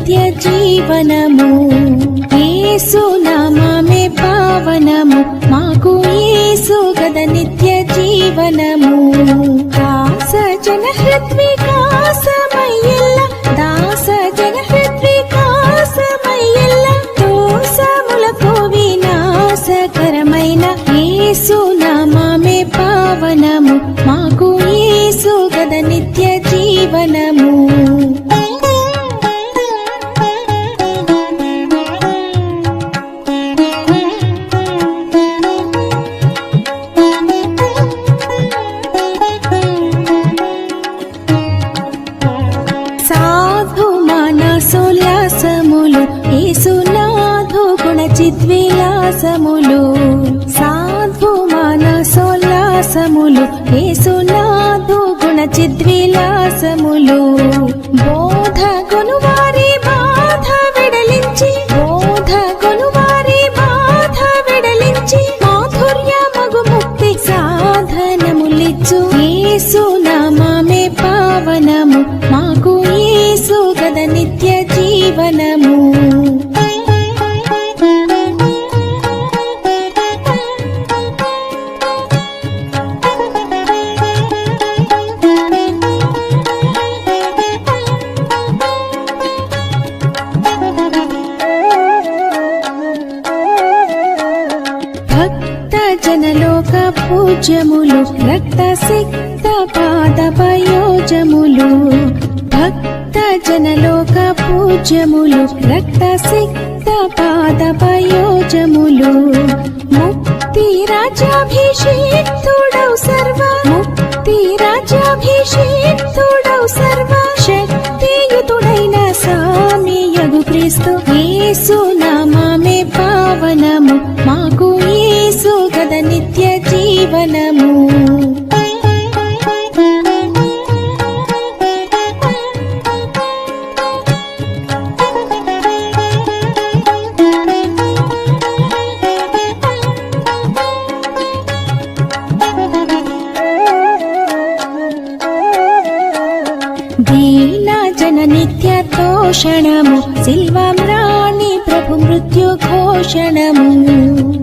నిత్య జీవనము. యేసు నామమే పావనము, మాకు యేసు గద నిత్య జీవనము. దాస జన హృద్వికాసమయ్యెల్ల, దాస జన హృద్వికాసమయ్యెల్ల, దోషములకు వినాశకరమైన యేసు నామమే పావనము, మాకు యేసు గద నిత్య జీవనము. సాధు మానసోల్లాసములు, యేసునాథు గుణ చిద్విలాసములు. సాధు మానసోల్లాసములు, యేసునాథు గుణ చిద్విలాసములు. బోధ కొనువారి బాధ వెడలించి, బోధ కొనువారి బాధ వెడలించి, మాధుర్యమగు ముక్తి సాధనములిచ్చు యేసు నామమే పావనము, మాకు యేసు గద నిత్య జీవనము. భక్త జనలోక పూజ్యములు, రక్త సిక్త పాద పయోజములు. భక్త జనలోక పూజ్యములు, రక్త సిక్త పాద పయోజములు. ముక్తి రాజ్యాభిషేక్తుడౌ సర్వ, ముక్తి రాజ్యాభిషేక్తుడౌ సర్వ శక్తియుతుడైన సామియగు క్రీస్తు యేసు నామమే పావనము, మాకు యేసు గద నిత్య జీవనము. దీన జన నిత్య తోషణము, సిల్వామ్రాణి ప్రభు మృత్యు ఘోషణము.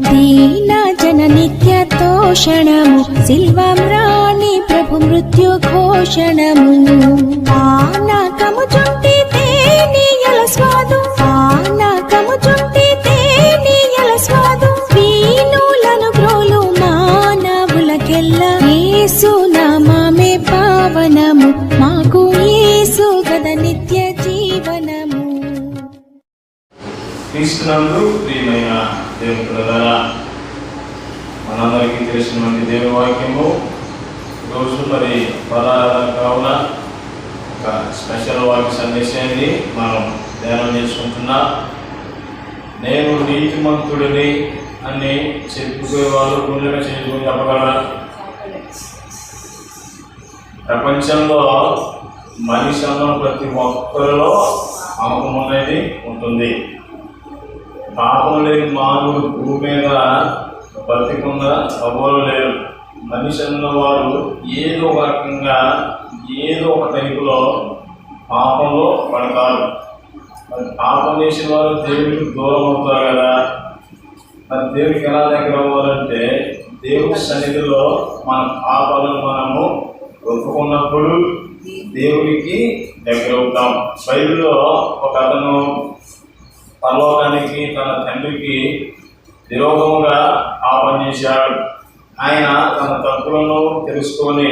దీన జన నిత్య తోషణము, సిల్వామ్రాణి ప్రభు మృత్యు ఘోషణము. పానకము చుంటి తేనీయల స్వాదు, పానకము చుంటి తేనీయల స్వాదు, వీణులను గ్రోలు మానవులకెల్ల యేసు నామమే పావనము, మాకు యేసు గద నిత్య జీవనము. క్రీస్తునందు ప్రియమైన దేవుని పిల్లలారా, మనందరికీ తెలిసినటువంటి దేవుని వాక్యము రోజు మరి పరారాధన కావున ఒక స్పెషల్ వాక్య సందేశాన్ని మనం ధ్యానం చేసుకుంటున్నాం. నేను నీతిమంతుడిని అని చెప్పుకునేవాళ్ళు గుండెగా చేసుకుని చెప్పగలరా? ప్రపంచంలో మనిషి అన్న ప్రతి ఒక్కరిలో పాపం అనేది ఉంటుంది. పాపం లేని మానవుడు భూమి మీద బ్రతికుండా ఎవరు లేరు. మనిషి అన్నవారు ఏదో ఒక రకంగా ఏదో ఒక టైపులో పాపంలో పడతారు. మరి పాపం చేసిన వారు దేవుడికి దూరం అవుతారు కదా. మరి దేవుడికి ఎలా దగ్గర అవ్వాలంటే దేవుడి సన్నిధిలో మన పాపాలను మనము ఒప్పుకున్నప్పుడు దేవుడికి దగ్గర అవుతాం. బైబిల్లో ఒక అతను పరలోకానికి తన తండ్రికి విరోధముగా పాపం చేశాడు. ఆయన తన తప్పులను తెలుసుకొని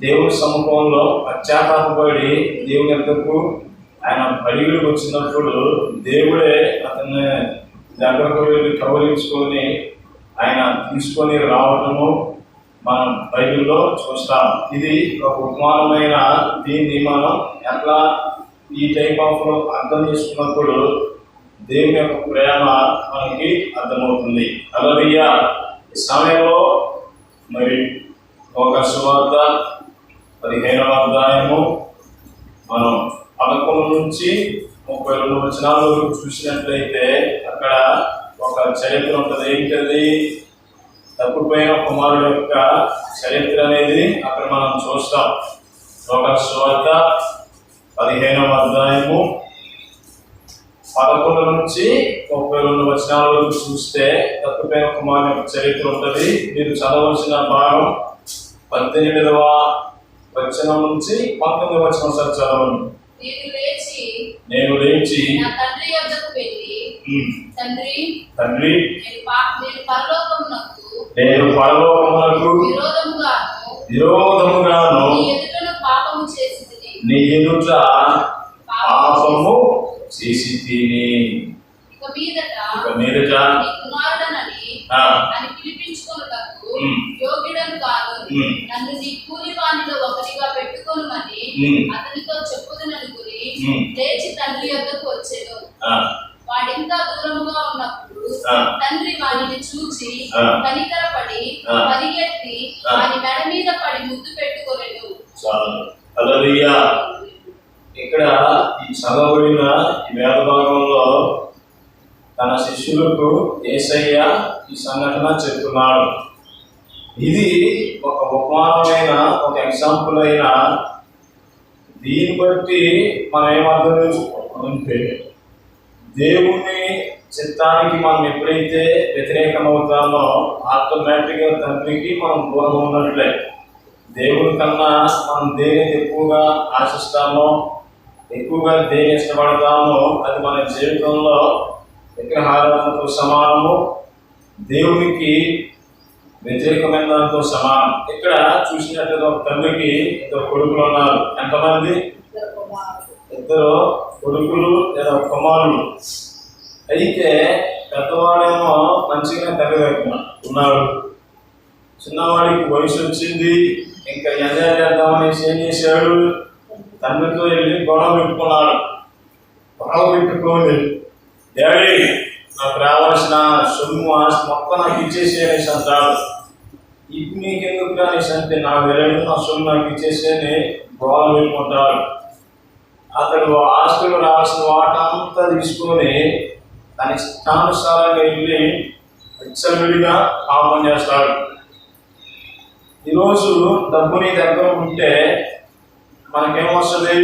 దేవుడి సముఖంలో పశ్చాత్తాపడి దేవుని యొద్దకు ఆయన బలికి వచ్చినప్పుడు దేవుడే అతన్ని దగ్గరకు వెళ్ళి కౌలించుకొని ఆయన తీసుకొని రావటము మనం బైబిల్లో చూస్తాం. ఇది ఒక ఉపమానమైన దీన్ని మనం ఎట్లా ఈ టైప్ ఆఫ్ అర్థం చేసుకున్నప్పుడు దేవుని యొక్క ప్రేమ మనకి అర్థమవుతుంది. హల్లెలూయా. ఈ సమయంలో మరి ఒక సువార్త 15వ అధ్యాయము మనం 11 నుంచి 32 వచనాల వరకు చూసినట్లయితే అక్కడ ఒక చరిత్ర ఉంటుంది. ఏంటది? తప్పిపోయిన కుమారుడు యొక్క చరిత్ర అనేది అక్కడ మనం చూస్తాం. ఒక సువార్త 15వ అధ్యాయము 11 నుంచి 32 వచనాల వరకు చూస్తే తప్పిపోయిన కుమారుని యొక్క చరిత్ర ఉంటుంది. మీరు చదవలసిన భాగం 18వ వచనం నుంచి 19వ వచనం సార్ చదవండి. నేను లేచి నా తండ్రి యొద్దకు వెళ్ళి, తండ్రి తండ్రి నేను పరలోకమునకు విరోధముగాను నీ ఎదుట పాపము చేసి తిని ఇక మీదట నీ కుమారుడనని పిలిపించుకొనుటకు యోగ్యుడను కాదు. నన్ను నీ కూలి వానిలో ఒకరిగా పెట్టుకొనుమని అతనితో చెప్పుదుననుకుని లేచి తండ్రి యొద్దకు వచ్చెను. వాడింకా దూరముగా ఉన్నప్పుడు తండ్రి వాడిని చూచి కనికరపడి పరిగెత్తి వాని మెడ మీద పడి ముద్దు పెట్టుకొనెను. హల్లెలూయా. ఇక్కడ ఈ చదవబడిన ఈ వేద భాగంలో తన శిష్యులకు యేసయ్య ఈ సంఘటన చెప్తున్నాడు. ఇది ఒక ఉపమానమైన ఒక ఎగ్జాంపుల్ అయిన దీన్ని బట్టి మనం ఏమర్థం చేసుకోవాలంటే దేవుని చిత్తానికి మనం ఎప్పుడైతే వ్యతిరేకమవుతామో ఆటోమేటిక్గా తండ్రికి మనం దూరం ఉన్నట్లే. దేవుని కన్నా మనం దేనిని ఎక్కువగా ఆశిస్తామో, ఎక్కువగా దేని ఇష్టపడతామో అది మన జీవితంలో విగ్రహారాధనతో సమానము, దేవునికి వ్యతిరేకమైన దాంతో సమానం. ఇక్కడ చూసినట్టు ఒక తండ్రికి 2 కొడుకులు ఉన్నారు. ఎంతమంది? 2 కొడుకులు లేదా కుమారులు. అయితే పెద్దవాడేమో మంచిగా తండ్రి వైపు ఉన్నాడు, చిన్నవాడికి వయసు వచ్చింది, ఇంకా ఎంజాయ్ చేద్దామనేసి ఏం చేశాడు, తండ్రితో వెళ్ళి గొడవ పెట్టుకున్నాడు. గొడవ పెట్టుకొని డాడీ నాకు రావాల్సిన సొమ్ము ఆస్తి మొత్తం నాకు ఇచ్చేసి అనేసి అంటాడు. ఇప్పుడు నీకెందుకు అనేసి అంటే నాకు వెళ్ళాడు, నా సొమ్ము నాకు ఇచ్చేసి అని గొడవ పెట్టుకుంటాడు. అతడు ఆస్తులు రావాల్సిన వాటంతా తీసుకొని తన ఇష్టానుసారంగా వెళ్ళి విచ్చలవిడిగా పాపం చేస్తాడు. ఈరోజు డబ్బు నీ దగ్గర ఉంటే మనకేమొస్తుంది?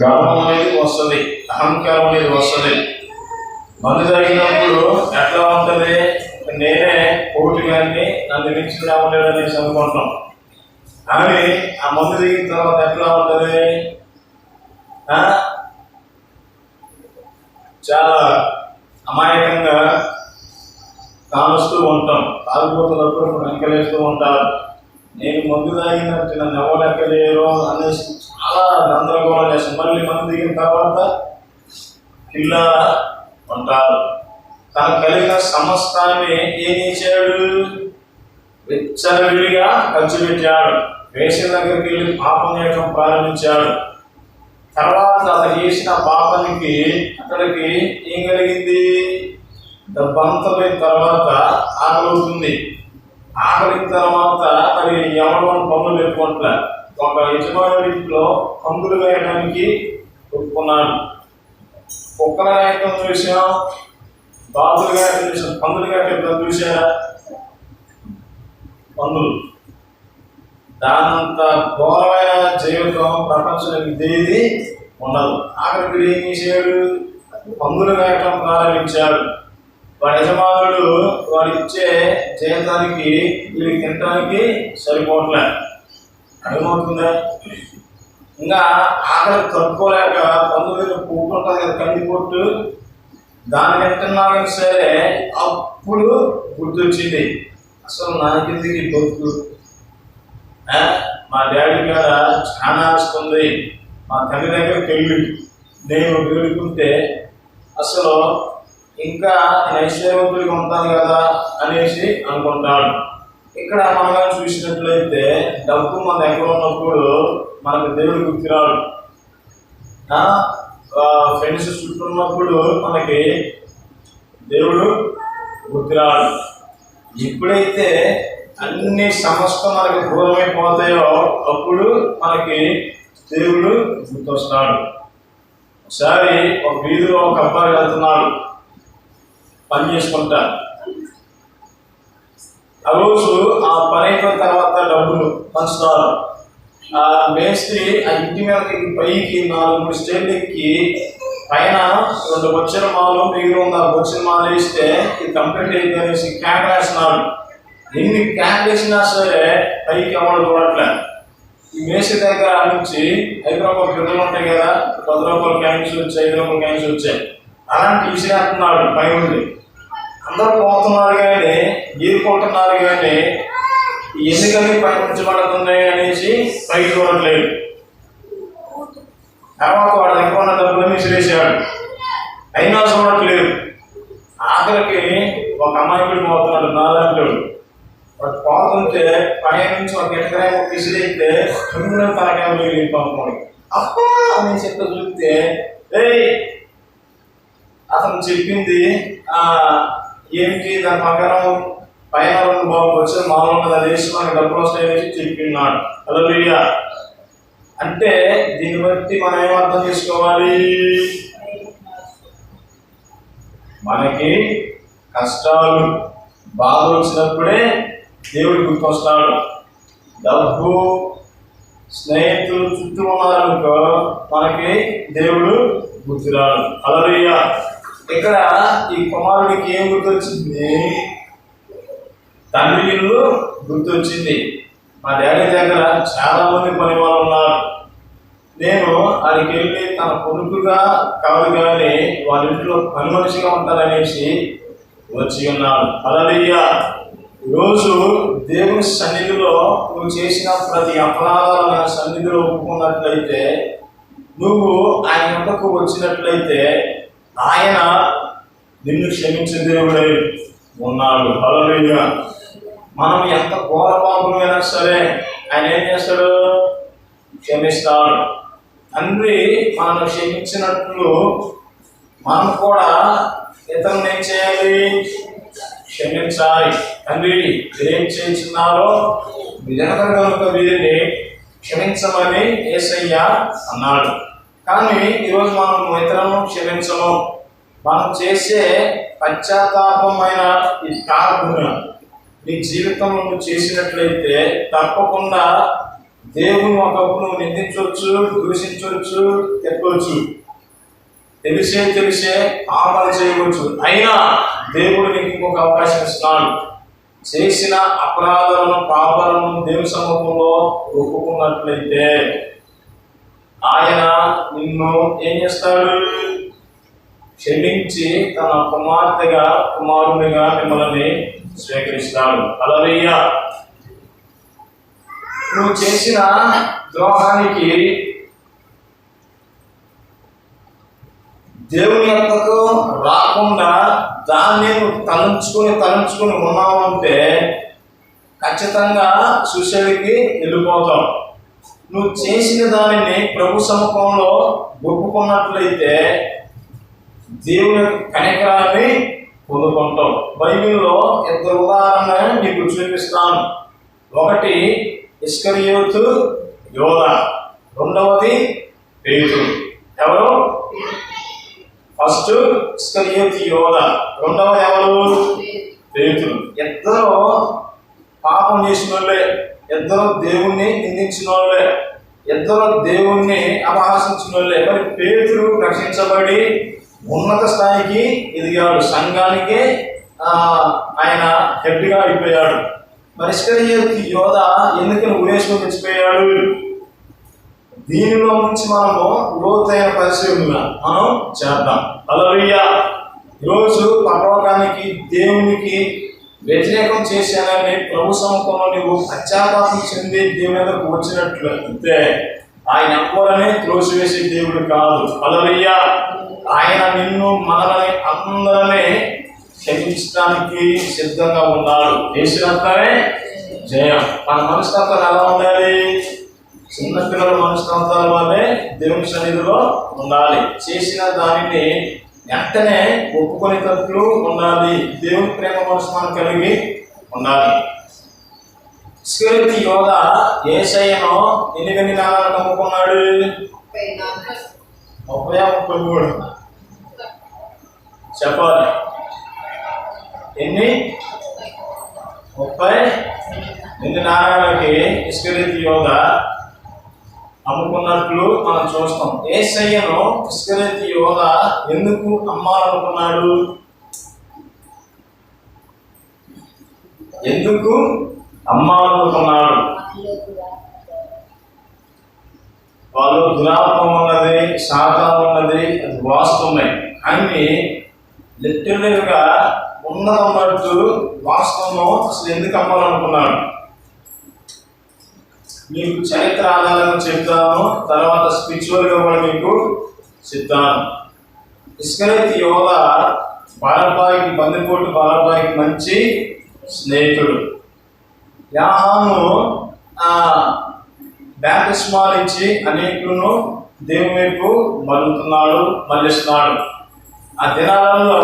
గర్వం అనేది వస్తుంది, అహంకారం అనేది వస్తుంది. మందు జరిగినప్పుడు ఎట్లా ఉంటుంది? నేనే కోటి గారిని నన్ను మించిన ఉండేది అనేసి అనుకుంటున్నాం. కానీ ఆ మందు దిగిన తర్వాత ఎట్లా ఉంటుంది? చాలా అమాయకంగా కాలుస్తూ ఉంటాం, తాగిపోతున్నప్పుడు వెంకలేస్తూ ఉంటారు. నేను మందు తాగినట్టు నన్ను ఎవరు ఎక్కలేరు అనేసి చాలా గందరగోళం చేస్తాను. మళ్ళీ మందు దిగిన తర్వాత ఇలా ఉంటారు. తనకు కలిగిన సమస్తాన్ని ఏం చేశాడు? విచ్చలవిడిగా ఖర్చు పెట్టాడు. వేసిన దగ్గరికి వెళ్ళి పాపం చేయడం ప్రారంభించాడు. తర్వాత అతను చేసిన పాపానికి అతడికి ఏం కలిగింది? డబ్బంతా పోయిన తర్వాత ఆకలి అవుతుంది. ఆకలిన తర్వాత మరి ఎవరు పనులు పెట్టుకుంటా ఒక యజమానుడిలో పందులు వేయడానికి ఒప్పుకున్నాడు. కుక్కలు వేయటం చూసాం, బాతులు వేయటం చూసాం, పందులు వేయటం చూసారా? పందులు దానంత ఘోరమైన జీవితం ప్రపంచంలో ఇదేది ఉండదు. ఆఖరికి ఏం చేశాడు? పందులు వేయటం ప్రారంభించాడు. వాడి యజమానుడు వాడు ఇచ్చే జీవితానికి వీడికి తినడానికి సరిపోవట్లే. అర్థమవుతుందా? ఇంకా ఆకలి తట్టుకోలేక పందులు పూకుంటుంది కదా, కంది పొట్టు, దాన్ని తింటున్నాను సరే అప్పుడు గుర్తొచ్చింది, అసలు నాకెందుకు ఈ బతుకు, మా డాడీ మీద చాలా వస్తుంది, మా తల్లి దగ్గరికి వెళ్ళి నేను వేడుకుంటే అసలు ఇంకా ఐశ్వర్యవంతుడిగా ఉంటాను కదా అనేసి అనుకుంటాడు. ఇక్కడ మనం చూసినట్లయితే డబ్బు మన దగ్గర ఉన్నప్పుడు మనకు దేవుడు గుర్తురాడు, ఫ్రెండ్స్ చుట్టూ ఉన్నప్పుడు మనకి దేవుడు గుర్తురాడు. ఎప్పుడైతే అన్ని సమస్తం మనకి దూరమైపోతాయో అప్పుడు మనకి దేవుడు గుర్తొస్తాడు. ఒకసారి ఒక వీధిలో ఒక అబ్బాయి వెళ్తున్నాడు పని చేసుకుంటా. ఆ రోజు ఆ పని అయిపోయిన తర్వాత డబ్బులు పంచుతారు. ఆ మేస్త్రి ఆ ఇంటి మీదకి పైకి 4-3 స్టేర్లు ఎక్కి పైన 2 బొచ్చెల మాలు మిగిలి ఉంది, ఆ బొచ్చెల మాలు వేస్తే ఇది కంప్లీట్ అయింది అనేసి క్యాన్ వేస్తున్నాడు. ఎన్ని క్యాన్ వేసినా సరే పైకి ఎవరు చూడట్లేదు. ఈ మేసి దగ్గర నుంచి 5 రూపాయల బిడ్డలు ఉంటాయి కదా, 10 రూపాయల క్యాన్స్ వచ్చాయి, 5 రూపాయల క్యాన్స్ వచ్చాయి, అలాంటి విసిరేస్తున్నాడు పై నుండి. అందరూ పోతున్నారు కానీ గీరుకుంటున్నారు కానీ ఎందుకని పై ఉంచబడుతున్నాయి అనేసి పైకి చూడట్లేదు. తర్వాత వాడు దగ్గర ఉన్న డబ్బులను విసిరేసాడు, అయినా చూడట్లేదు. ఆఖరికి ఒక అమాయకుడు పోతున్నాడు, నాలాంటి వాడు పోతుంటే పై నుంచి ఒక ఎకరాయ విసిరైతే తొమ్మిది తనకాయ వెళ్ళిపోతున్నాడు. అప్పా అని చెప్పి చూస్తే అతను చెప్పింది ఏమిటి దాని ప్రకారం పైన 2 బాబు వచ్చి మామూలు ఉన్నది, అది వేసి మనకు డబ్బులు వస్తాయని చెప్పినాడు. హల్లెలూయా. అంటే దీన్ని బట్టి మనం ఏమర్థం చేసుకోవాలి? మనకి కష్టాలు బాధలు వచ్చినప్పుడే దేవుడు గుర్తొస్తాడు. డబ్బు స్నేహితులు చుట్టూ ఉన్నారనుకో మనకి దేవుడు గుర్తురాడు. హల్లెలూయా. ఇక్కడ ఈ కుమారుడికి ఏం గుర్తొచ్చింది? తండ్రి ఇల్లు గుర్తొచ్చింది. మా డాడీ దగ్గర చాలా మంది పని వాళ్ళు ఉన్నారు, నేను ఆయనకి వెళ్ళి తన కొడుకుగా కాదు కానీ వాళ్ళ ఇంట్లో పని మనిషిగా ఉంటారనేసి వచ్చి ఉన్నాడు. హల్లెలూయా. ఈరోజు దేవుని సన్నిధిలో నువ్వు చేసిన ప్రతి అపరాధాలను సన్నిధిలో ఒప్పుకున్నట్లయితే, నువ్వు ఆయన వద్దకు వచ్చినట్లయితే ఆయన నిన్ను క్షమించే దేవుడై ఉన్నాడు. హల్లెలూయా. మనం ఎంత ఘోర పాపమైనా సరే ఆయన ఏం చేస్తాడు? క్షమిస్తాడు. తండ్రి మనల్ని క్షమించినట్లు మనం కూడా ఇతరులను ఏం చేయాలి? క్షమించాలి. తండ్రి ఏం చేయించున్నారో విజనకర కనుక వీరిని క్షమించమని యేసయ్య అన్నాడు. కానీ ఈరోజు మనం ఇతరులను క్షమించము. మనం చేసే పశ్చాత్తాపమైన ఈ ప్రార్థన నీ జీవితంలో నువ్వు చేసినట్లయితే తప్పకుండా దేవుని ఒకప్పుడు నువ్వు నిందించవచ్చు, దూషించవచ్చు, చెప్పవచ్చు, తెలిసే పాపాలు చేయవచ్చు. అయినా దేవుడు నీకు ఇంకొక అవకాశం ఇస్తున్నాడు. చేసిన అపరాధాలను పాపాలను దేవుని సముఖంలో ఒప్పుకున్నట్లయితే ఆయన నిన్ను ఏం చేస్తాడు? క్షమించి తన కుమార్తెగా కుమారునిగా మిమ్మల్ని స్వీకరిస్తాడు. హల్లెలూయా. నువ్వు చేసిన ద్రోహానికి దేవుని యొక్కకు రాకుండా దాన్ని నువ్వు తలంచుకొని ఉన్నావు అంటే ఖచ్చితంగా సూసైడ్కి వెళ్ళిపోతావు. నువ్వు చేసిన దానిని ప్రభు సముఖంలో ఒప్పుకున్నట్లయితే దేవుని కనికరాన్ని పొందుకుంటావు. బైబిల్లో 2 ఉదాహరణలు నీకు చూపిస్తాను. ఒకటి ఇస్కరియోతు యోధ, రెండవది పేతురు. ఎవరు? ఫస్ట్ ఇస్కరియోతు యోధ, రెండవది ఎవరు? పేతురు. ఇద్దరు పాపం చేసిన వాళ్ళే, ఇద్దరు దేవుణ్ణి నిందించిన వాళ్ళే, ఇద్దరు దేవుణ్ణి అపహాసించిన వాళ్ళే. మరి పేతురు రక్షించబడి ఉన్నత స్థాయికి ఎదిగాడు, సంఘానికి ఆయన హెడ్గా అయిపోయాడు. మరి ఇస్కరియోతు యోధ ఎందుకు ఉరేసుకొని తెచ్చిపోయాడు? దీనిలో నుంచి మనము లోతైన పరిశీలన మనం చేద్దాం. హల్లెలూయా. ఈరోజు పరలోకానికి దేవునికి వ్యతిరేకం చేశానని ప్రభు సముఖంలో నువ్వు పశ్చాత్తాపం చెంది దేవుని దగ్గరకు వచ్చినట్లయితే ఆయన ఎవ్వరనే త్రోసివేసే దేవుడు కాదు. హల్లెలూయా. ఆయన నిన్ను మనల్ని అందరినీ క్షమించడానికి సిద్ధంగా ఉన్నాడు. యేసునంతనే జయం. మన మనస్తత్వాలు ఎలా ఉండాలి? చిన్నపిల్లల మనస్తత్వాల వల్లే దేవుని సన్నిధిలో ఉండాలి. చేసిన దానిని వెంటనే ఒప్పుకునేటట్లు ఉండాలి. దేవుని ప్రేమ మనసు మనం కలిగి ఉండాలి. ఇస్కరియోతు యోధ యేసయ్యను ఎన్ని నాలుగు నమ్ముకున్నాడు? 33 చెప్పాలి. ఎన్ని? 30 నాణాలకి ఇస్కరియోతు యోధ అమ్ముకున్నట్లు మనం చూస్తాం. యేసయ్యను ఇస్కరియోతు యోధ ఎందుకు అమ్మాలనుకున్నాడు? ఎందుకు అమ్మాలనుకున్నాడు? వాళ్ళు దురాత్మ ఉన్నది, శాతం ఉన్నది, అది వాస్తవమే. కానీ లిటరల్గా ఉన్నదన్నట్టు వాస్తవం అసలు ఎందుకు అమ్మాలనుకున్నాడు? మీకు చరిత్ర ఆధారంగా చెప్తాను, తర్వాత స్పిరిచువల్గా కూడా మీకు చెప్తాను. ఇస్కరియోతు యోధ బారబ్బాయికి, బందిపోటు బారబ్బాయికి మంచి స్నేహితుడు. యాహాను బ్యాప్టిస్మాలు ఇచ్చి అనేకులను దేవుని వైపు మళ్ళిస్తున్నాడు. ఆ దినాలలో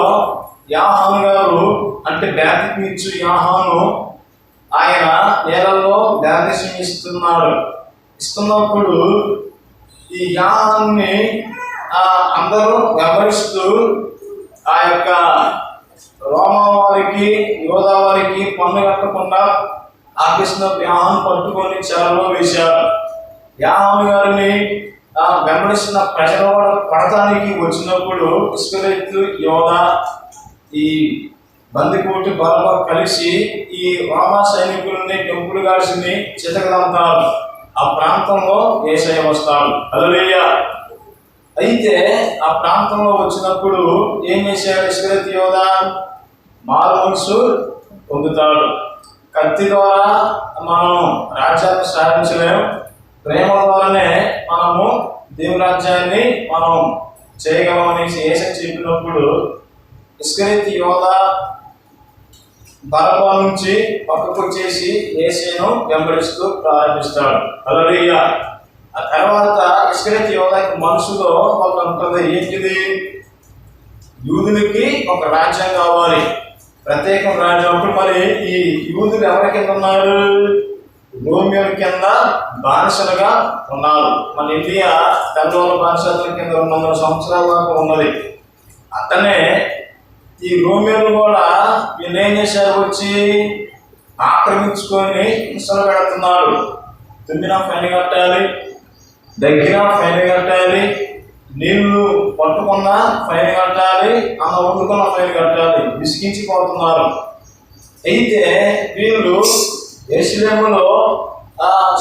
యాహాను గారు అంటే బ్యాప్టిజం ఇచ్చు యాహాను ఆయన నేలలో బ్యాప్టిజం ఇస్తున్నప్పుడు ఈ యాహాన్ని అందరూ గమనిస్తూ ఆ యొక్క రోమావారికి, యోధావారికి పన్ను కట్టకుండా ఆకృష్ణ యాహాను పట్టుకొని చెరలో వేశారు. యాహాను గారిని వెంబడిస్తున్న ప్రజలు పడటానికి వచ్చినప్పుడు ఇస్కరియోతు యోధ ఈ బందిపోటు బరబ్బా కలిసి ఈ రోమా సైనికుల్ని, టెంపుల్ గార్డ్స్ని చితకదంతారు. ఆ ప్రాంతంలో యేసయ్య వస్తాడు. హల్లెలూయా. అయితే ఆ ప్రాంతంలో వచ్చినప్పుడు ఏం చేశాడు ఇస్కరియోతు యోధ? మారు మనసు పొందుతాడు. కత్తి ద్వారా మనం రాజ్యాన్ని సాధించలేము, ప్రేమ ద్వారానే మనము దేవుని రాజ్యాన్ని మనం చేయగలమనేసి యేసయ్య చెప్పినప్పుడు ఇస్కరియోతు యోధ బరబ్బా నుంచి పక్కకు వచ్చేసి యేసయ్యను వెంబడిస్తూ ప్రారంభిస్తాడు. హల్లెలూయా. ఆ తర్వాత ఇస్కరియోతు యోధకి మనసులో ఒక ఉంటుంది, ఏంటిది? యూదులకి ఒక రాజ్యం కావాలి, ప్రత్యేకం రాజ్యం. అప్పుడు మరి ఈ యూదులు ఎవరి కింద ఉన్నారు? రోమియోల కింద బానిసలుగా ఉన్నారు. మన ఇండియా తెల్లవాళ్ళ బానిసత్వం కింద 200 సంవత్సరాల దాకా ఉన్నది. అతనే ఈ రోమియోలు కూడా వీళ్ళు ఏం చేశారు? వచ్చి ఆక్రమించుకొని హింసలు పెడుతున్నారు. తుమ్మిన ఫైన్ కట్టాలి, దగ్గర ఫైన్ కట్టాలి, నీళ్లు పట్టుకున్న ఫైన్ కట్టాలి, అన్న వండుకున్న ఫైన్ కట్టాలి, విసిగించిపోతున్నారు. అయితే వీళ్ళు యెరూషలేములో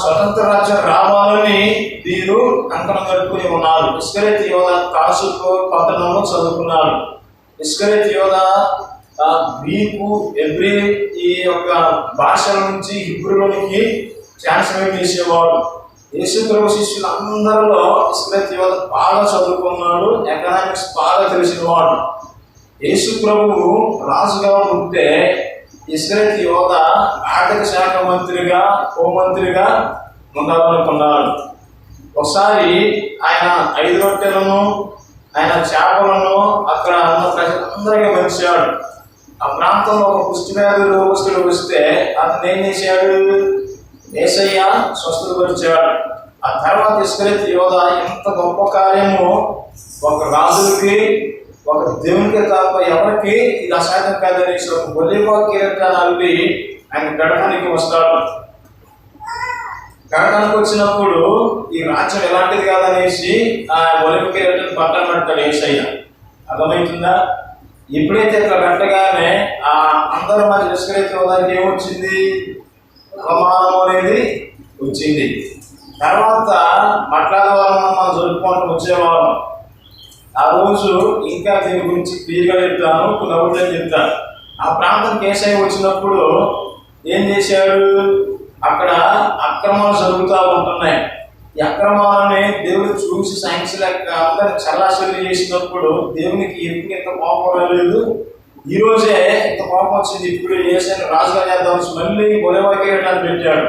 స్వతంత్ర రాజ్యం రావాలని వీరు కంకణం కట్టుకుని ఉన్నారు. ఇస్కరియోతు యోధ తార్సు పట్టణంలో చదువుకున్నారు. ఇస్కరియోతు యోధ గ్రీకు, ఎబ్రీ ఈ యొక్క భాషల నుంచి హిబ్రూలోనికి ట్రాన్స్లేట్ చేసేవాడు. యేసు ప్రభు శిష్యులు అందరిలో ఇస్కరియోతు యోధ బాగా చదువుకున్నాడు, ఎకనామిక్స్ బాగా తెలిసినవాడు. యేసు ప్రభువు రాజుగా ఉంటే ఇస్కరియోతు యోధ ఆర్థిక శాఖ మంత్రిగా, హోంమంత్రిగా ఉండాలనుకున్నాడు. ఒకసారి ఆయన 5 రొట్టెలను, ఆయన చేపలను అక్కడ ఉన్న ప్రజలందరికీ మంచాడు. ఆ ప్రాంతంలో ఒక కుష్ఠవ్యాధి రోగస్తుడు వస్తే అతను ఏం చేశాడు? యేసయ్య స్వస్థపరిచాడు. ఆ తర్వాత ఇస్కరియోతు యోధ ఎంత గొప్ప కార్యము ఒక రాజులకి, ఒక దేవునికి తప్ప ఎవరికి ఇది అసాధ్యం కాదనేసి ఒక ఒలీవ కిరీటాన్ని అల్లి ఆయన గడపడానికి వస్తాడు. గడపడానికి వచ్చినప్పుడు ఈ రాజ్యం ఎలాంటిది కాదనేసి ఆ ఒలీవ కిరీటాన్ని పక్కన పెడతాడు యేసయ్య. అర్థమవుతుందా? ఎప్పుడైతే ఇట్లా పెట్టగానే ఆ అందరూ మరి ఇస్కరియోతు యోధాకి ఏమొచ్చింది? అవమానం అనేది వచ్చింది. తర్వాత మట్లాదవారం మనం జరుపుకుంటూ వచ్చేవాళ్ళం. ఆ రోజు ఇంకా దీని గురించి క్లియర్గా చెప్తాను, కొన్ని చెప్తాను. ఆ ప్రాంతానికి యేసయ్య వచ్చినప్పుడు ఏం చేశాడు? అక్కడ అక్రమాలు జరుగుతూ ఉంటున్నాయి. ఈ అక్రమాలని దేవుడు చూసి సైన్స్ లెక్క అందరిని చల్లాచల్లి చేసినప్పుడు దేవునికి ఎప్పుడు ఇంత కోపం రాలేదు. ఈ రోజే ఇంత కోపం వచ్చింది. ఇప్పుడు యేసయ్యను రాజుగా చేద్దాం, మళ్ళీ ఒలీవ కిరీటాన్ని పెట్టాడు.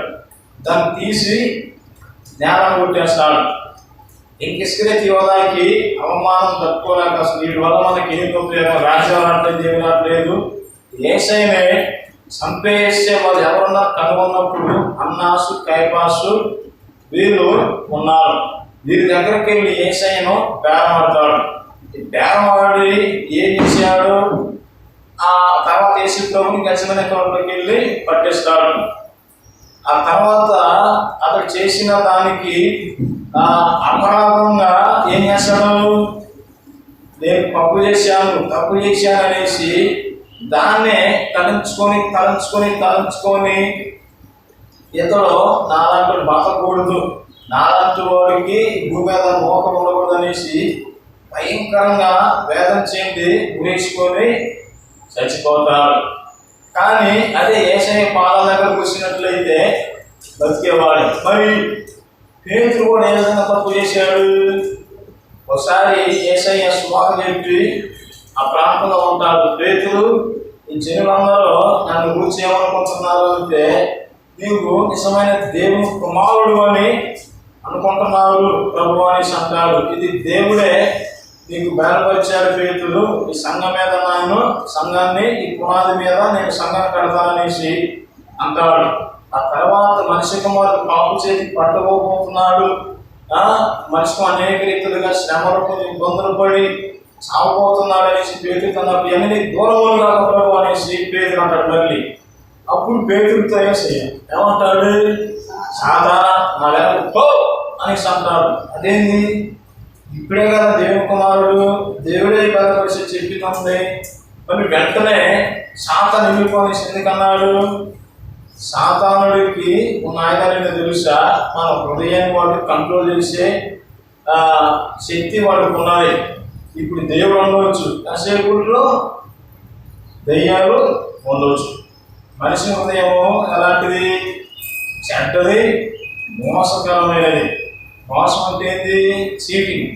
దాన్ని తీసి నేలను కొట్టేస్తాడు. ఇంక ఇస్కరియోతు యోధాకి అవమానం తట్టుకోలేక అసలు వీటి వల్ల మనకి ఏం ఉపయోగం? రాజ్యం అంటే దేవుడు లేదు. యేసయ్యనే చంపేసే వాళ్ళు ఎవరున్నారు కనుగొన్నప్పుడు అన్నాసు, కైపాసు వీళ్ళు ఉన్నారు. వీరి దగ్గరికి వెళ్ళి యేసయ్యను బేరమాడతాడు. ఈ బేరమాడి ఏం చేశాడు? ఆ తర్వాత యేసు ప్రభుని గెత్సేమనే తోటలోకి వెళ్ళి పట్టేస్తాడు. ఆ తర్వాత అతడు చేసిన దానికి అపరాధంగా ఏం చేస్తాడు? నేను తప్పు చేశాను అనేసి దాన్నే తలంచుకొని ఇతడు నాలాంటి బతకూడదు, నాలాంటి వాడికి భూమి మీద మోకం ఉండకూడదు అనేసి భయంకరంగా వేదన చెంది ఉరేసుకొని చచ్చిపోతాడు. కానీ అదే యేసయ్య పాదాల దగ్గర కూర్చున్నట్లయితే బతికేవాడు. మరి పేతురు కూడా ఏ విధంగా తప్పు చేశాడు? ఒకసారి యేసయ్య సువార్త చెప్పి ఆ ప్రాంతంలో ఉంటాడు. పేతురు, ఈ జనులందరూ నన్ను గురించి ఏమనుకుంటున్నారు అంటే, నీవు నిజమైన దేవుని కుమారుడు అని అనుకుంటున్నారు ప్రభు అనేసి అంటాడు. ఇది దేవుడే నీకు బయలుపరిచాడు పేతురు, ఈ సంఘం మీద సంఘాన్ని ఈ పునాది మీద నేను సంఘాన్ని కడతాననేసి అంటాడు. ఆ తర్వాత మనిషి కుమారుడు పాపు చేతి పట్టబోతున్నాడు, మనిషికి అనేక రీతులుగా శ్రమలకు ఇబ్బందులు పడి చావబోతున్నాడు అనేసి పేతురు తనకు ఎన్ని దూరములు కాక ప్రభు అనేసి పేతురు అంటాడు. మళ్ళీ అప్పుడు పేతురుతో ఏమంటాడు? సాధారణ అనేసి అంటాడు. అదేంది? ఇప్పుడే కదా దేవుని కుమారుడు, దేవుడే బయలుపరిచి చెప్పినంది. మరి వెంటనే సాతాను నిలుపుకొనేసి ఎందుకన్నాడు? సాతానుడికి ఉన్న ఆయుధాలు తెలుసా? మన హృదయాన్ని వాడు కంట్రోల్ చేసే శక్తి వాడికి ఉన్నది. ఇప్పుడు దేవుడు ఉండవచ్చు, కాసేపులో దయ్యాలు ఉండవచ్చు. మనిషి హృదయము ఎలాంటిది? చెడ్డది, మోసకరమైనది. మోసం అంటే ఏంది? చీటింగ్.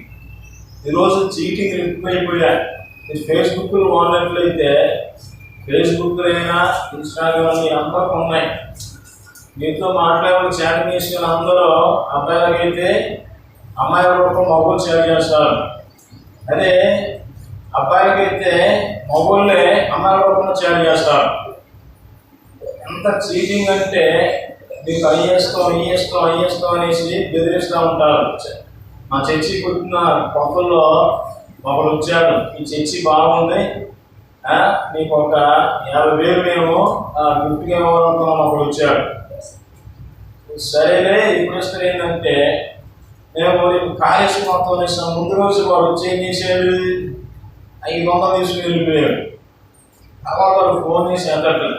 ఈరోజు చీటింగ్ ఎక్కువైపోయాయి. మీరు ఫేస్బుక్లు వాడినట్లయితే ఫేస్బుక్లు అయినా ఇన్స్టాగ్రామ్ అందరికీ ఉన్నాయి. మీతో మాట్లాడే చాటింగ్ చేసిన అందరూ అబ్బాయిలకైతే అమ్మాయిల రూపం మగవాళ్ళు చాట్ చేస్తారు. అదే అబ్బాయిలకైతే మగవాళ్ళే అమ్మాయిల రూపంలో చాట్ చేస్తారు. ఎంత చీటింగ్ అంటే మీకు అయ్యేస్తాం అనేసి బెదిరిస్తూ ఉంటారు. మా చర్చి పుట్టిన కొత్తల్లో ఒకడు వచ్చాడు, ఈ చర్చి బాగుంది, నీకు ఒక 50,000 మేము గిఫ్ట్గా ఇవ్వాలనుకున్నాం. ఒకడు వచ్చాడు. సరేలే, ఇప్పుడు వస్తే ఏంటంటే మేము కాళేశ్వరం మొత్తం వేసాం. ముందు రోజు వాడు వచ్చి ఏం చేశాడు? 500 తీసుకుని వెళ్ళిపోయాడు. తర్వాత వాడు ఫోన్ చేసి అంటాడు.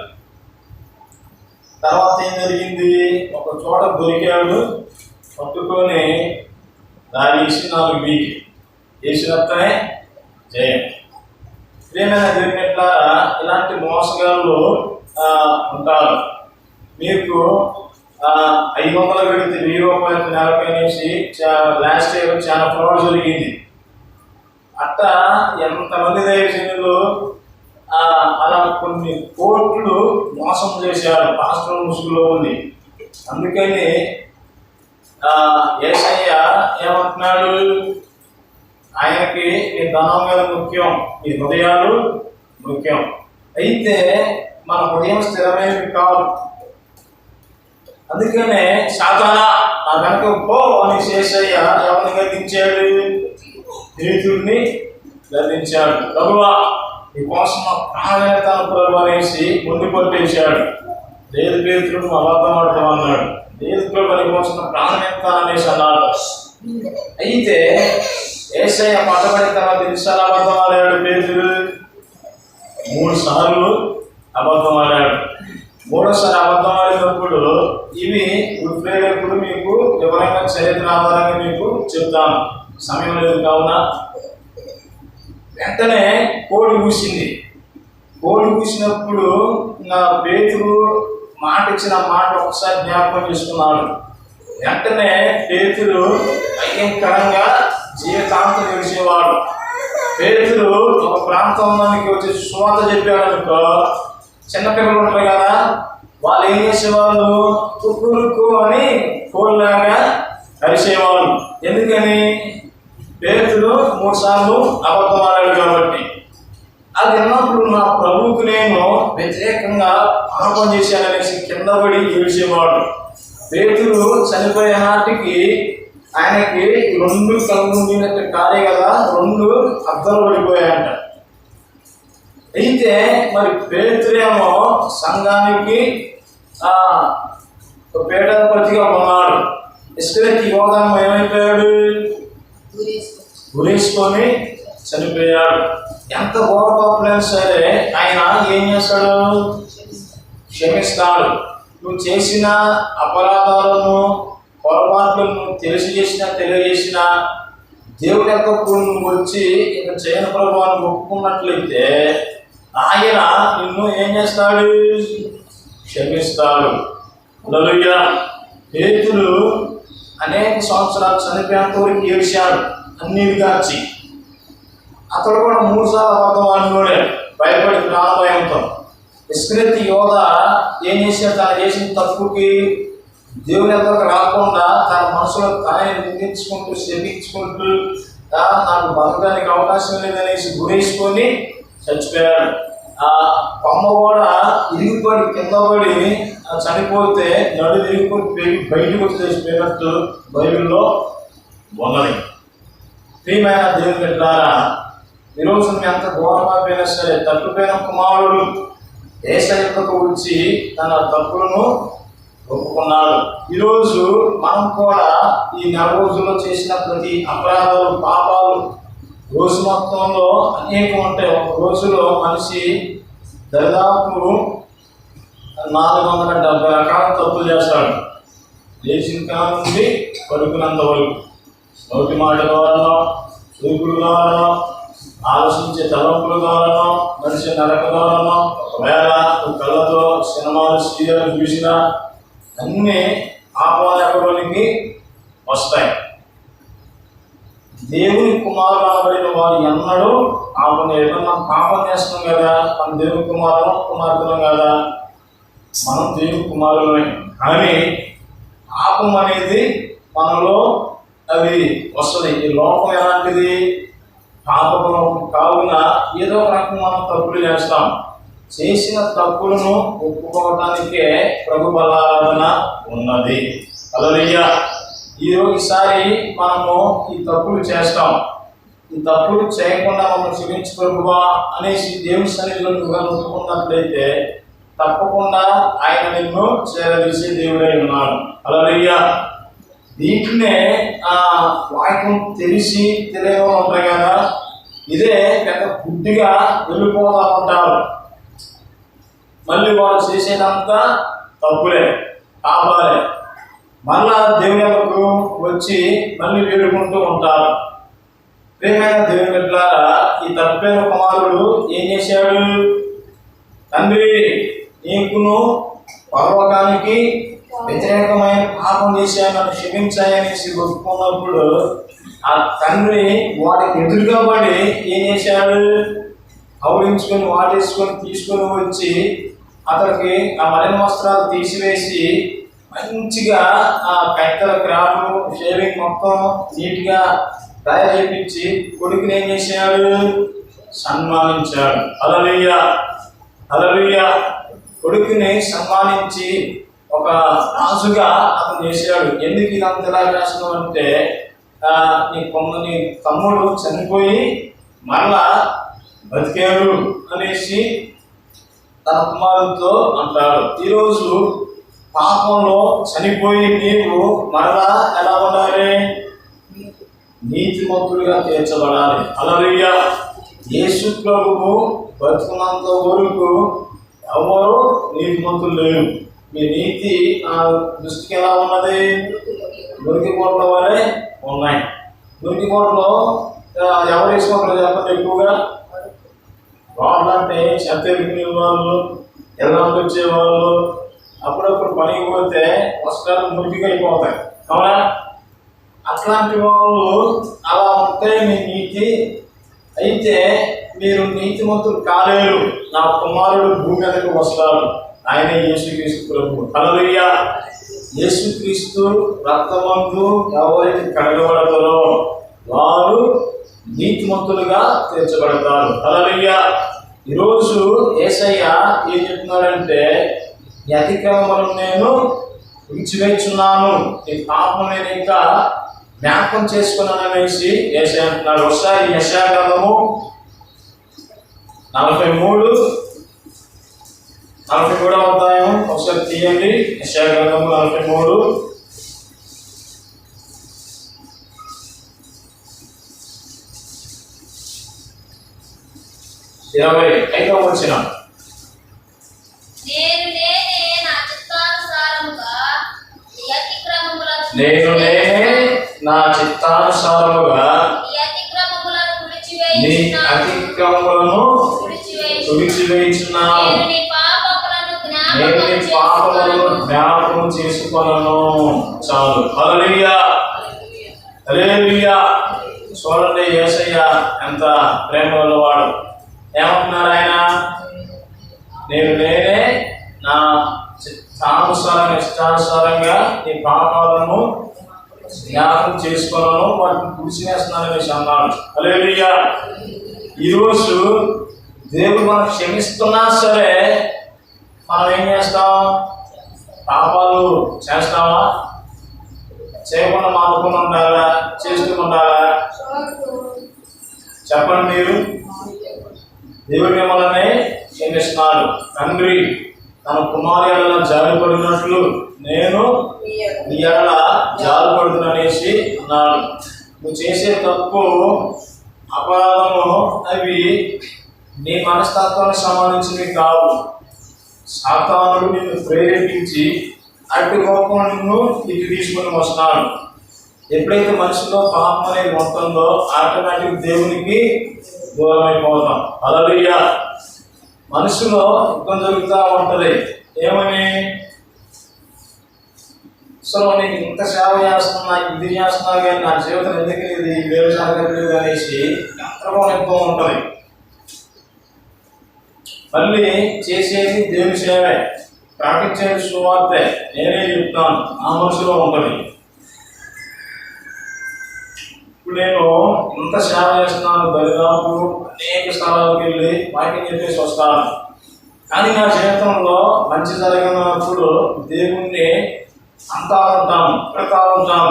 తర్వాత ఏం జరిగింది? ఒక చోట దొరికాడు, పట్టుకొని దాని వేసి 4 వీక్ వేసినత్తనే జయం. ఏమైనా జరిగినట్లా ఇలాంటి మోసగాళ్ళు ఉంటారు. మీకు 500 పెడితే 1000 రూపాయలు నెలపై అనేసి లాస్ట్ ఇయర్ చాలా ఫ్రాడ్ జరిగింది. అట్లా ఎంతమంది దైవజనులు అలా కొన్ని కోట్లు మోసం చేశారు. పాస్టర్ ముసుగులో ఉంది. అందుకని యేసయ్య ఏమంటున్నాడు? ఆయనకి నీ ధనం మీద ముఖ్యం, నీ హృదయాలు ముఖ్యం. అయితే మన హృదయం స్థిరమైనవి కాదు. అందుకనే సాతానా నా వెనక పో అని యేసయ్య ఎవరిని గద్దించాడు? పేతురుని గద్దించాడు. ప్రభువా, నీ కోసం ప్రాణాలను ప్రభు అనేసి ముందు కొట్టేశాడు. లేదు పేతురు అబద్ధం ఆడటం అన్నాడు. లేదు ప్రభు నీ కోసం ప్రాణం అనేసి అన్నాడు. అయితే యేసయ్య పట్టబడిన తర్వాత ఎన్నిసార్లు అబద్ధం ఆడాడు? పేతురు 3 సార్లు అబద్ధం ఆడాడు. 3వసారి అబద్ధం ఆడినప్పుడు ఇవి ఇప్పుడు మీకు వివరంగా చరిత్ర ఆధారంగా మీకు చెప్తాను, సమయం లేదు కావున. వెంటనే కోడి కూసింది. కోడి కూసినప్పుడు నా పేతురు మాట ఇచ్చిన మాట ఒకసారి జ్ఞాపకం చేసుకున్నాడు. వెంటనే పేతురు భయంకరంగా జీవితాంతం గడిచేవాడు. పేతురు ఒక ప్రాంతంలోనికి వచ్చి సువార్త చెప్పాడు అనుకో, చిన్నపిల్లలు ఉంటారు కదా, వాళ్ళు ఏం చేసేవాళ్ళు? కుక్కురుక్కు అని కోళ్ళలాగా కలిసేవాళ్ళు. ఎందుకని? పేతురు 3 సార్లు అబద్ధం ఆడాడు కాబట్టి. అది విన్నప్పుడు నా ప్రభువుకు నేను వ్యతిరేకంగా పాపం చేశాననేసి కింద పడి ఏడ్చేవాడు. పేతురు చనిపోయే నాటికి ఆయనకి 2 కళ్ళు ఉండినట్టు కాలే కదా, 2 అద్దాలు పడిపోయాయంట. అయితే మరి పేతురేమో సంఘానికి పీఠాధిపతిగా ఉన్నాడు. ఇస్కరియోతు యోధా ఏమైపోయాడు? గురేసుకొని చనిపోయాడు. ఎంత ఘోర పాపులైనా సరే ఆయన ఏం చేస్తాడు? క్షమిస్తాడు. నువ్వు చేసిన అపరాధాలను, పొరపాట్లను తెలిసి చేసినా తెలియజేసినా దేవుని యొక్క నువ్వు వచ్చి ఇక చేయని ప్రభావాన్ని ఒప్పుకున్నట్లయితే ఆయన నిన్ను ఏం చేస్తాడు? క్షమిస్తాడు. హల్లెలూయా. పేతురు అనేక సంవత్సరాలు చనిపోయేంత వరకు ఏడ్చాడు అన్ని విధాచి. అతడు కూడా 3 సార్లు అబద్ధం ఆడినోడే, భయపడి ప్రాణభయంతో. ఇస్కరియోతు యోధా ఏం చేశాడు? తను చేసిన తప్పుకి దేవుని దగ్గరకు రాకుండా తన మనసులో తానే నిందించుకుంటూ, శపించుకుంటూ, నాకు బతకడానికి అవకాశం లేదనేసి గురేసుకొని చచ్చిపోయాడు. ఆ కొమ్మ కూడా ఇరిగిపడి కింద పడి చనిపోతే నడు ఇరిగిపోయి బయటకు వచ్చి చచ్చిపోయినట్టు బైబిల్లో ఉన్నది. ప్రియమైన దేవుని బిడ్డలారా, ఈరోజు ఎంత ఘోరమైపోయినా సరే తప్పిపోయిన కుమారుడు యేసయ్యకు వచ్చి తన తప్పులను ఒప్పుకున్నాడు. ఈరోజు మనం కూడా ఈ 4 రోజుల్లో చేసిన ప్రతి అపరాధాలు, పాపాలు రోజు మొత్తంలో అనేకం ఉంటాయి. ఒక రోజులో మనిషి దాదాపు 470 రకాల తప్పులు చేస్తాడు. లేచిన కాలం నుండి పడుకున్నంత వరకు నోటి మాట ద్వారానో, చూపుల ద్వారానో, ఆలోచించే తలంపుల ద్వారానో, మనిషి నడక ద్వారానో, ఒకవేళ కళ్ళతో సినిమాలు, సీరియల్ చూసినా అన్నీ ఆహ్వానకుడికి వస్తాయి. దేవుని కుమారులు అనబడిన వారు ఎన్నడూ ఏదన్నా పాపం చేస్తున్నాం కదా, మన దేవుని కుమార్తెలం కదా, మనం దేవుని కుమారులమే. కానీ పాపం అనేది మనలో అది వస్తుంది. ఈ లోకం ఎలాంటిది? పాపం కావున ఏదో ఒక రకం మనం తప్పులు చేస్తాం. చేసిన తప్పులను ఒప్పుకోవడానికే ప్రభు బలారాధన ఉన్నది. హల్లెలూయా. ఈసారి మనము ఈ తప్పులు చేస్తాం. ఈ తప్పులు చేయకుండా మనం క్షమించు ప్రభువా అనేసి దేవుని సన్నిధిలో నువ్వు ఒప్పుకున్నట్లయితే తప్పకుండా ఆయన నిన్ను చేరదీసే దేవుడై ఉన్నాడు. హల్లెలూయా. దీంట్లోనే వాక్యం తెలిసి తెలియని ఉంటాయి కదా, ఇదే పెద్ద గుడ్డిగా వెళ్ళిపోతా ఉంటారు. మళ్ళీ వాళ్ళు చేసేదంతా తప్పులే, పాపాలే. మళ్ళా దేవుని వద్దకు వచ్చి మళ్ళీ వేడుకుంటూ ఉంటారు. ప్రియమైన దేవుని బిడ్డలారా, ఈ తప్పైన కుమారుడు ఏం చేశాడు? తండ్రి, నీకును పరలోకానికి వ్యతిరేకమైన పాపం చేశాను, నన్ను క్షమించాయనేసి ఒప్పుకున్నప్పుడు ఆ తండ్రి వాడికి ఎదురుగా పడి ఏం చేశాడు? కౌలించుకొని వాటేసుకొని తీసుకొని వచ్చి అతనికి ఆ మలిన వస్త్రాలు తీసివేసి మంచిగా ఆ కత్తెర క్రాఫ్ట్ షేవింగ్ మొత్తం నీట్గా తయారు చేయించి కొడుకుని ఏం చేశాడు? సన్మానించాడు. హల్లెలూయా. హల్లెలూయా. కొడుకుని సన్మానించి ఒక రాజుగా అతను చేశాడు. ఎందుకు ఇదంతా ఎలా చేస్తున్నావు అంటే, నీ తమ్ముడు చనిపోయి మరలా బతికాడు అనేసి తన కుమారుడితో అంటాడు. ఈరోజు పాపంలో చనిపోయి నీవు మరలా ఎలా ఉండాలి? నీతిమంతుడిగా తీర్చబడాలి. హల్లెలూయా. యేసు ప్రభువు బతుకున్నంత వరకు ఎవరు నీతిమంతులు లేరు. మీ నీతి దృష్టికి ఎలా ఉన్నది? మురికి కోట్ల వలె ఉన్నాయి. మురికి కోటలో ఎవరు వేసుకుంటారు చెప్పండి? ఎక్కువగా రోడ్లు అంటే చెత్త ఎదుకునే వాళ్ళు, ఎల్లంకి వచ్చేవాళ్ళు, అప్పుడప్పుడు పనికి పోతే వస్త్రాలు మురికిగా అయిపోతాయి. అవునా? అట్లాంటి వాళ్ళు అలా ఉంటే మీ నీతి. అయితే మీరు నీతిమంతులు కాలేరు. నా కుమారుడు భూమి మీదకి వస్తాడు. ఆయన యేసుక్రీస్తు ప్రభు. హల్లెలూయా. యేసుక్రీస్తు రక్తమందు ఎవరైతే కడగబడతారో వారు నీతిమంతులుగా తీర్చబడతారు. హల్లెలూయా. ఈరోజు యేసయ్య ఏం చెప్తున్నాడంటే, నీ అతిక్రమములను నేను విడిచివేస్తున్నాను, నీ పాపం నేను ఇంకా జ్ఞాపకం చేసుకున్నాను అనేసి యేసయ్య అంటున్నాడు. ఒకసారి యెషయా గ్రంథము 43వ అధ్యాయం ఒకసారి తీయండి. యెషయా గ్రంథము 43 25వ వచనం. నేను నేనే నా చిత్తానుసారముగా నీ అతిక్రమములను నీ అతిక్రమములను తుడిచివేయుచున్నాను. నేను నీ పాపములను జ్ఞాపకం చేసుకొనను. చాలు. హల్లెలూయా, హల్లెలూయా. చూడండి, యేసయ్య ఎంత ప్రేమ గలవాడు. ఏమంటున్నారు ఆయన? నేనే నా ఇష్టానుసారంగా నీ పాపాలను జ్ఞాపకం చేసుకున్నాను, వాటిని తుడిచివేస్తున్నానని అన్నాడు. హల్లెలూయా. ఈరోజు దేవుడు మనం క్షమిస్తున్నా సరే మనం ఏం చేస్తాం? పాపాలు చేస్తామా? చేయకుండా మానుకుని ఉండాలా? చేస్తూ ఉండాలా? చెప్పండి మీరు. దేవుడు మిమ్మల్ని క్షమిస్తున్నాడు. తండ్రి తన కుమారి ఎడల జాలిపడినట్లు నేను నీ ఎడల జాలిపడుతున్ననేసి అన్నాడు. నువ్వు చేసే తప్పు, అపరాధము అవి నీ మనస్తత్వానికి సంబంధించినవి కావు. సాతానుడు నిన్ను ప్రేరేపించి అటు కోపం నిన్ను ఇటు తీసుకొని వస్తున్నాడు. ఎప్పుడైతే మనిషిలో పాపం అనేది ఉంటుందో ఆటోమేటిక్ దేవునికి దూరం అయిపోతాం. హల్లెలూయా. మనసులో యుద్ధం జరుగుతూ ఉంటుంది. ఏమని? సో నేను ఇంత సేవ చేస్తున్నా, ఇది చేస్తున్నా కానీ నా జీవితం ఎందుకు ఇది వేరు సాగట్లేదు అనేసి ఎంతగా యుద్ధం ఉంటుంది. మళ్ళీ చేసేది దేవుని సేవే, ప్రకటించేది సువార్తే, నేనే చెప్తాను, ఆ మనసులో ఉంటుంది. ఇప్పుడు నేను ఇంత సేవ చేస్తున్నాను, దరిదాపు అనేక స్థలాలకు వెళ్ళి వాక్యం చెప్పేసి వస్తాను. కానీ నా జీవితంలో మంచి జరిగినప్పుడు దేవుణ్ణి అంటా ఉంటాం, పెడతా ఉంటాం,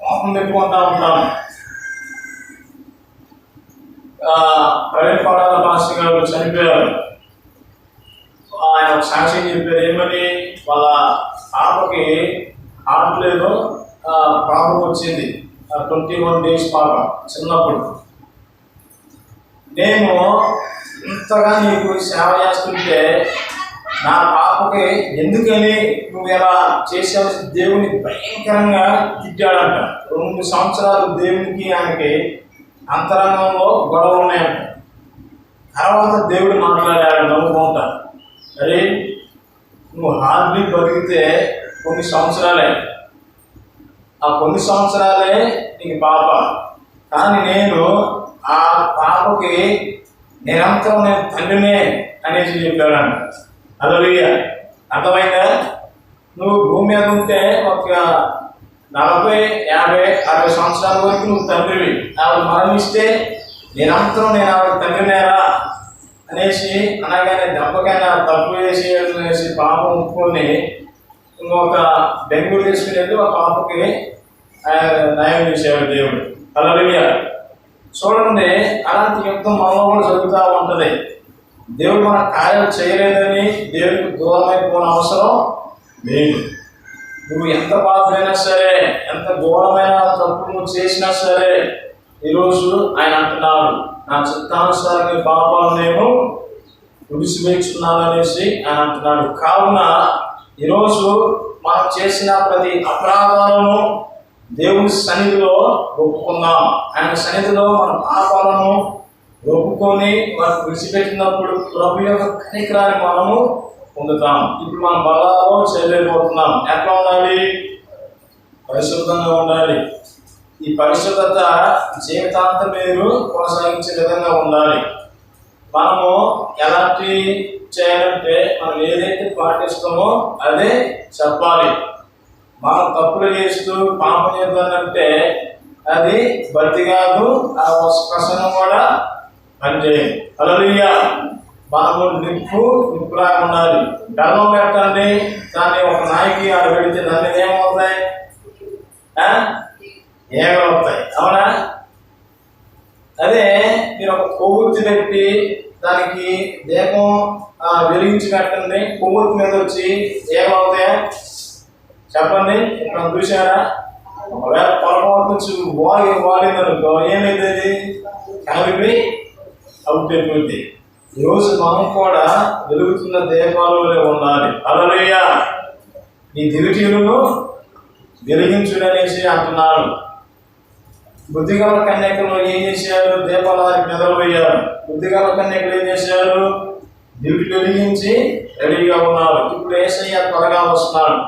కోపం పెట్టుకుంటా ఉంటాం. ప్రవీణ్ పాడాల మాస్టర్ గారు చనిపోయారు. ఆయన ఒక సాక్ష్యం చెప్పారు. ఏమని? వాళ్ళ పాపకి ఆడలేదు, ప్రాబ్లం వచ్చింది. 21 days పాప, చిన్నప్పుడు. నేను ఇంతగా నీకు సేవ చేస్తుంటే నా పాపకి ఎందుకని నువ్వు ఎలా చేసావు? దేవుని భయంకరంగా తిట్టాడంట. 2 సంవత్సరాలు దేవునికి ఆయనకి అంతరంగంలో గొడవ ఉన్నాయంట. తర్వాత దేవుడు మాట్లాడాడు నవ్వుకుంటా. అరే, నువ్వు హార్డ్లీ బతికితే కొన్ని సంవత్సరాలే, ఆ కొన్ని సంవత్సరాలే నీకు పాప. కానీ నేను ఆ పాపకి నిరంతరం నేను తండ్రినే అనేసి చెప్పాడంట. హల్లెలూయా. అర్థమైందా? నువ్వు భూమి మీద ఉంటే ఒక 40, 50, 60 సంవత్సరాల వరకు నువ్వు తండ్రివి. ఆవిడ మరణిస్తే నిరంతరం నేను ఆవిడ తండ్రినేరా అనేసి అనగానే దెబ్బకైనా తప్పు వేసి పాపం ఒప్పుకొని ఇంకొక బెంగళూరు తీసుకుని వెళ్ళి ఒక పాపకి న్యాయం చేసేవాడు దేవుడు. హల్లెలూయా. చూడండి, అలాంటి యుద్ధం మనలో కూడా జరుగుతూ ఉంటుంది. దేవుడు మన కార్యాలు చేయలేదని దేవుడికి దూరమైపోయిన అవసరం లేదు. నువ్వు ఎంత బాధైనా సరే, ఎంత ఘోరమైన తప్పు నువ్వు చేసినా సరే, ఈరోజు ఆయన అంటున్నాడు, నా చిత్తానుసారంగా పాపాలు నేను విడిచివేస్తున్నాను అనేసి ఆయన అంటున్నాడు. కావున ఈరోజు మనం చేసిన ప్రతి అపరాధాలను దేవుని సన్నిధిలో ఒప్పుకుందాం. ఆయన సన్నిధిలో మన పాపాలను ఒప్పుకొని వాటిని విడిచిపెట్టినప్పుడు ప్రభు యొక్క కనికరాన్ని మనము పొందుతాం. ఇప్పుడు మనం బలాలో చేయలేకపోతున్నాం. ఎట్లా ఉండాలి? పరిశుద్ధంగా ఉండాలి. ఈ పరిశుద్ధత జీవితాంతం మీరు కొనసాగించే విధంగా ఉండాలి. మనము ఎలాంటి చేయాలంటే మనం ఏదైతే పాటిస్తామో అదే చెప్పాలి. మనం తప్పులు చేస్తూ పాపం చేద్దామంటే అది భక్తి కాదు, ఆ ప్రసన్నం కూడా పనిచేయండి. హల్లెలూయా. మనము నిప్పులాగా ఉండాలి. బెల్లం పెట్టండి, దాన్ని ఒక నాయకి ఆడ పెడితే దాన్ని ఏమవుతాయి? ఏగలు వస్తాయి, అవునా? అదే మీరు ఒక కొవ్వొత్తి పెట్టి దానికి దీపం వెలిగించి పెట్టండి, కొవ్వొత్తి మీద వచ్చి ఏమవుతాయా చెప్పండి. ఇక్కడ చూసారా? ఒకవేళ పొరపాటు నుంచి వాడిందనుకో ఏమైతుంది? కలిపి అవుట్ అయిపోయింది. ఈరోజు మనం కూడా వెలుగుతున్న దీపాలునే ఉండాలి. హల్లెలూయా. ఈ దివిటీలను వెలిగించుడనేసి అంటున్నారు. బుద్ధిగల కన్యకలు ఏం చేశారు? దీపాలకు నిద్రపోయారు. బుద్ధిగల కన్యకలు ఏం చేశారు? దివిటి వెలిగించి రెడీగా ఉన్నారు. ఇప్పుడు యేసయ్య త్వరగా వస్తున్నాడు.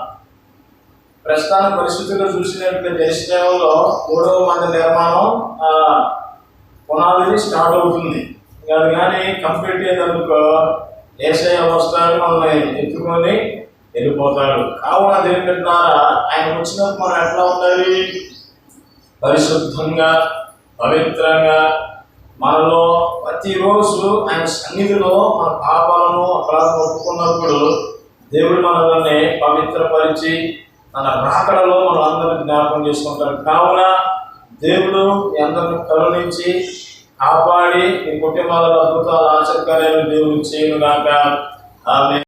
ప్రస్తుతాన పరిస్థితుల్లో చూసినట్లయితే జెరూసలేములో 3వ మంది నిర్మాణం పునాది స్టార్ట్ అవుతుంది. అది కానీ కంప్లీట్ అయ్యేందుకు యేసయ్య వస్తాడు, మనల్ని ఎత్తుకొని వెళ్ళిపోతాడు. కావున దేవుని ద్వారా ఆయన వచ్చినప్పుడు మనం ఎట్లా ఉండాలి? పరిశుద్ధంగా, పవిత్రంగా, మనలో ప్రతిరోజు ఆయన సన్నిధిలో మన పాపాలను అపరాధం ఒప్పుకున్నప్పుడు దేవుడు మనల్ని పవిత్రపరిచి తన రాకడలో మనం అందరూ జ్ఞాపకం చేసుకుంటారు. కావున దేవుడు అందరిని కరుణించి కాపాడి ఈ కుటుంబాల అద్భుతాలు ఆశ్చర్యకార్యాలు దేవుడు చేయను గాక. ఆమేన్.